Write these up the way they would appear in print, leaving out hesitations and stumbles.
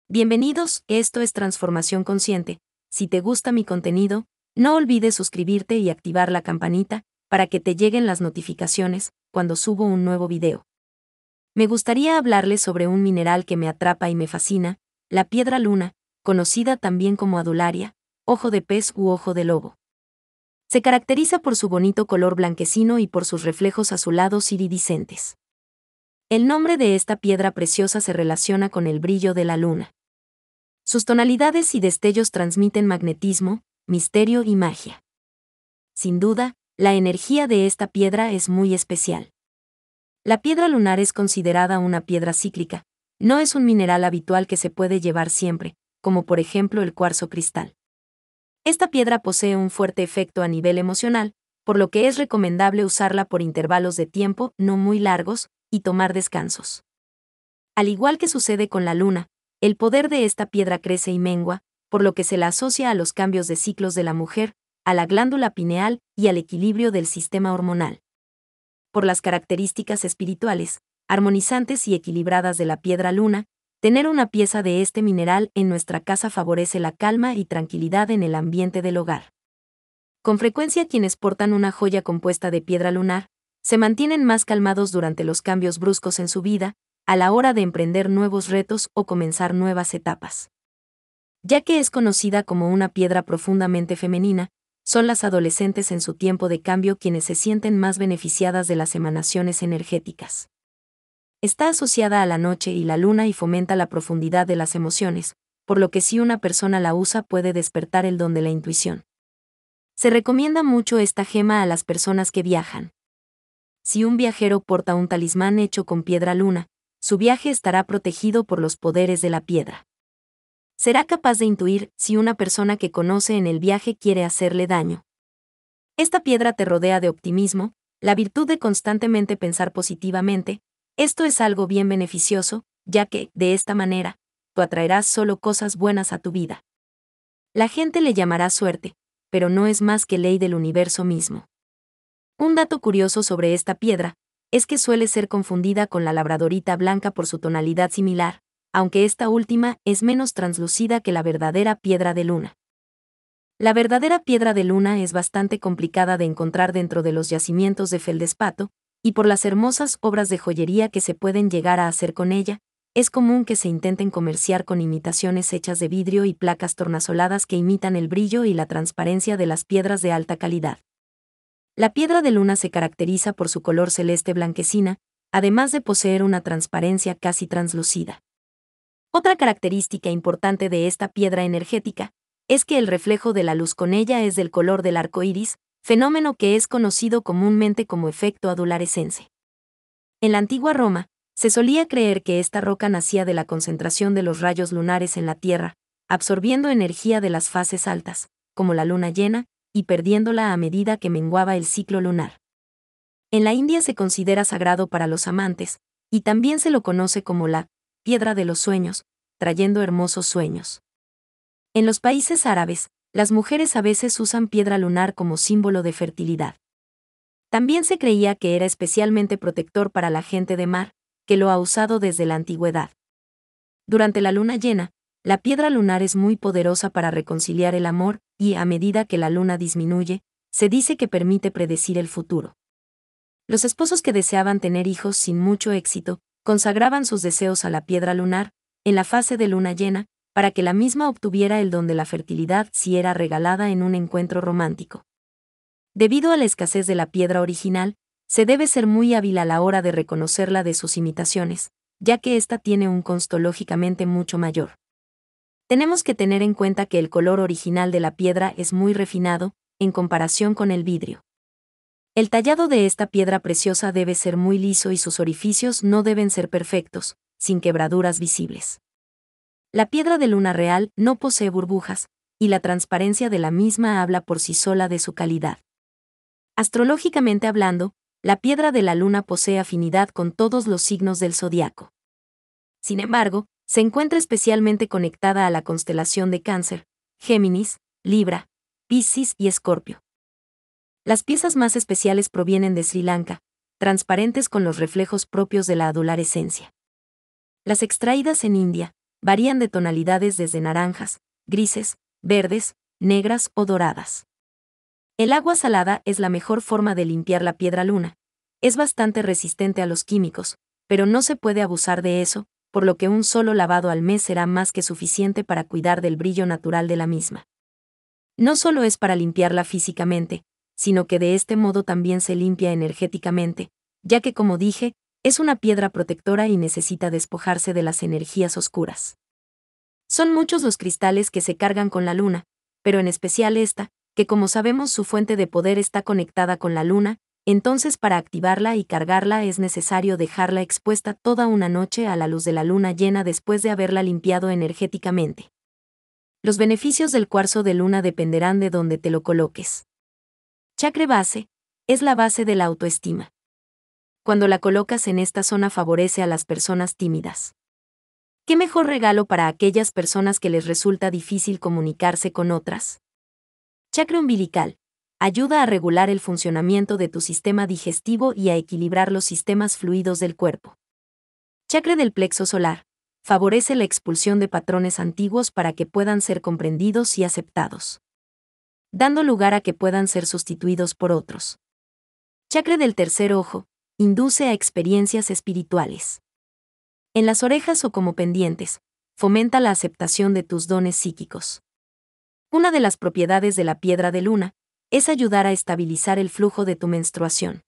Bienvenidos, esto es Transformación Consciente. Si te gusta mi contenido, no olvides suscribirte y activar la campanita para que te lleguen las notificaciones cuando subo un nuevo video. Me gustaría hablarles sobre un mineral que me atrapa y me fascina, la piedra luna, conocida también como adularia, ojo de pez u ojo de lobo. Se caracteriza por su bonito color blanquecino y por sus reflejos azulados iridiscentes. El nombre de esta piedra preciosa se relaciona con el brillo de la luna. Sus tonalidades y destellos transmiten magnetismo, misterio y magia. Sin duda, la energía de esta piedra es muy especial. La piedra lunar es considerada una piedra cíclica, no es un mineral habitual que se puede llevar siempre, como por ejemplo el cuarzo cristal. Esta piedra posee un fuerte efecto a nivel emocional, por lo que es recomendable usarla por intervalos de tiempo no muy largos y tomar descansos. Al igual que sucede con la luna, el poder de esta piedra crece y mengua, por lo que se la asocia a los cambios de ciclos de la mujer, a la glándula pineal y al equilibrio del sistema hormonal. Por las características espirituales, armonizantes y equilibradas de la piedra luna, tener una pieza de este mineral en nuestra casa favorece la calma y tranquilidad en el ambiente del hogar. Con frecuencia quienes portan una joya compuesta de piedra lunar, se mantienen más calmados durante los cambios bruscos en su vida, a la hora de emprender nuevos retos o comenzar nuevas etapas. Ya que es conocida como una piedra profundamente femenina, son las adolescentes en su tiempo de cambio quienes se sienten más beneficiadas de las emanaciones energéticas. Está asociada a la noche y la luna y fomenta la profundidad de las emociones, por lo que si una persona la usa puede despertar el don de la intuición. Se recomienda mucho esta gema a las personas que viajan. Si un viajero porta un talismán hecho con piedra luna, su viaje estará protegido por los poderes de la piedra. Será capaz de intuir si una persona que conoce en el viaje quiere hacerle daño. Esta piedra te rodea de optimismo, la virtud de constantemente pensar positivamente. Esto es algo bien beneficioso, ya que, de esta manera, tú atraerás solo cosas buenas a tu vida. La gente le llamará suerte, pero no es más que ley del universo mismo. Un dato curioso sobre esta piedra es que suele ser confundida con la labradorita blanca por su tonalidad similar, aunque esta última es menos translúcida que la verdadera piedra de luna. La verdadera piedra de luna es bastante complicada de encontrar dentro de los yacimientos de feldespato, y por las hermosas obras de joyería que se pueden llegar a hacer con ella, es común que se intenten comerciar con imitaciones hechas de vidrio y placas tornasoladas que imitan el brillo y la transparencia de las piedras de alta calidad. La piedra de luna se caracteriza por su color celeste blanquecina, además de poseer una transparencia casi translúcida. Otra característica importante de esta piedra energética es que el reflejo de la luz con ella es del color del arco iris, fenómeno que es conocido comúnmente como efecto adularescence. En la antigua Roma, se solía creer que esta roca nacía de la concentración de los rayos lunares en la Tierra, absorbiendo energía de las fases altas, como la luna llena, y perdiéndola a medida que menguaba el ciclo lunar. En la India se considera sagrado para los amantes, y también se lo conoce como la piedra de los sueños, trayendo hermosos sueños. En los países árabes, las mujeres a veces usan piedra lunar como símbolo de fertilidad. También se creía que era especialmente protector para la gente de mar, que lo ha usado desde la antigüedad. Durante la luna llena, la piedra lunar es muy poderosa para reconciliar el amor, y a medida que la luna disminuye, se dice que permite predecir el futuro. Los esposos que deseaban tener hijos sin mucho éxito, consagraban sus deseos a la piedra lunar, en la fase de luna llena, para que la misma obtuviera el don de la fertilidad si era regalada en un encuentro romántico. Debido a la escasez de la piedra original, se debe ser muy hábil a la hora de reconocerla de sus imitaciones, ya que ésta tiene un costo lógicamente mucho mayor. Tenemos que tener en cuenta que el color original de la piedra es muy refinado, en comparación con el vidrio. El tallado de esta piedra preciosa debe ser muy liso y sus orificios no deben ser perfectos, sin quebraduras visibles. La piedra de luna real no posee burbujas, y la transparencia de la misma habla por sí sola de su calidad. Astrológicamente hablando, la piedra de la luna posee afinidad con todos los signos del zodiaco. Sin embargo, se encuentra especialmente conectada a la constelación de Cáncer, Géminis, Libra, Piscis y Escorpio. Las piezas más especiales provienen de Sri Lanka, transparentes con los reflejos propios de la adularescencia. Las extraídas en India, varían de tonalidades desde naranjas, grises, verdes, negras o doradas. El agua salada es la mejor forma de limpiar la piedra luna. Es bastante resistente a los químicos, pero no se puede abusar de eso, por lo que un solo lavado al mes será más que suficiente para cuidar del brillo natural de la misma. No solo es para limpiarla físicamente, sino que de este modo también se limpia energéticamente, ya que como dije, es una piedra protectora y necesita despojarse de las energías oscuras. Son muchos los cristales que se cargan con la luna, pero en especial esta, que como sabemos su fuente de poder está conectada con la luna, entonces para activarla y cargarla es necesario dejarla expuesta toda una noche a la luz de la luna llena después de haberla limpiado energéticamente. Los beneficios del cuarzo de luna dependerán de dónde te lo coloques. Chakra base, es la base de la autoestima. Cuando la colocas en esta zona favorece a las personas tímidas. ¿Qué mejor regalo para aquellas personas que les resulta difícil comunicarse con otras? Chakra umbilical, ayuda a regular el funcionamiento de tu sistema digestivo y a equilibrar los sistemas fluidos del cuerpo. Chakra del plexo solar, favorece la expulsión de patrones antiguos para que puedan ser comprendidos y aceptados, dando lugar a que puedan ser sustituidos por otros. Chakra del tercer ojo, induce a experiencias espirituales. En las orejas o como pendientes, fomenta la aceptación de tus dones psíquicos. Una de las propiedades de la piedra de luna es ayudar a estabilizar el flujo de tu menstruación.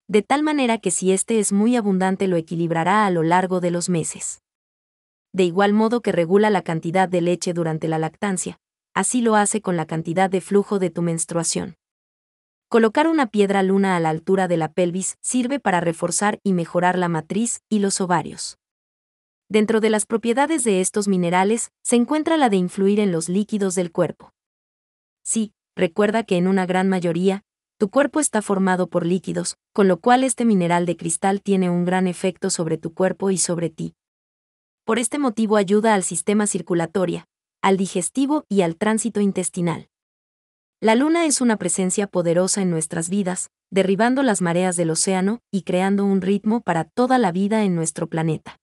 De tal manera que si este es muy abundante lo equilibrará a lo largo de los meses. De igual modo que regula la cantidad de leche durante la lactancia, así lo hace con la cantidad de flujo de tu menstruación. Colocar una piedra luna a la altura de la pelvis sirve para reforzar y mejorar la matriz y los ovarios. Dentro de las propiedades de estos minerales se encuentra la de influir en los líquidos del cuerpo. Sí, recuerda que en una gran mayoría, tu cuerpo está formado por líquidos, con lo cual este mineral de cristal tiene un gran efecto sobre tu cuerpo y sobre ti. Por este motivo ayuda al sistema circulatorio, al digestivo y al tránsito intestinal. La luna es una presencia poderosa en nuestras vidas, derribando las mareas del océano y creando un ritmo para toda la vida en nuestro planeta.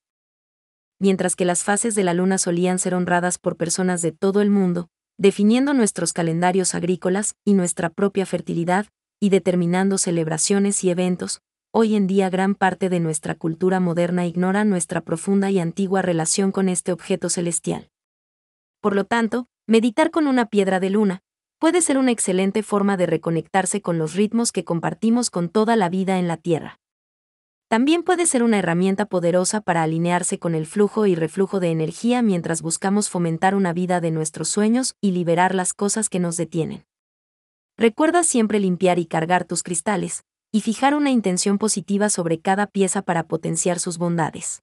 Mientras que las fases de la luna solían ser honradas por personas de todo el mundo, definiendo nuestros calendarios agrícolas y nuestra propia fertilidad, y determinando celebraciones y eventos, hoy en día gran parte de nuestra cultura moderna ignora nuestra profunda y antigua relación con este objeto celestial. Por lo tanto, meditar con una piedra de luna puede ser una excelente forma de reconectarse con los ritmos que compartimos con toda la vida en la Tierra. También puede ser una herramienta poderosa para alinearse con el flujo y reflujo de energía mientras buscamos fomentar una vida de nuestros sueños y liberar las cosas que nos detienen. Recuerda siempre limpiar y cargar tus cristales, y fijar una intención positiva sobre cada pieza para potenciar sus bondades.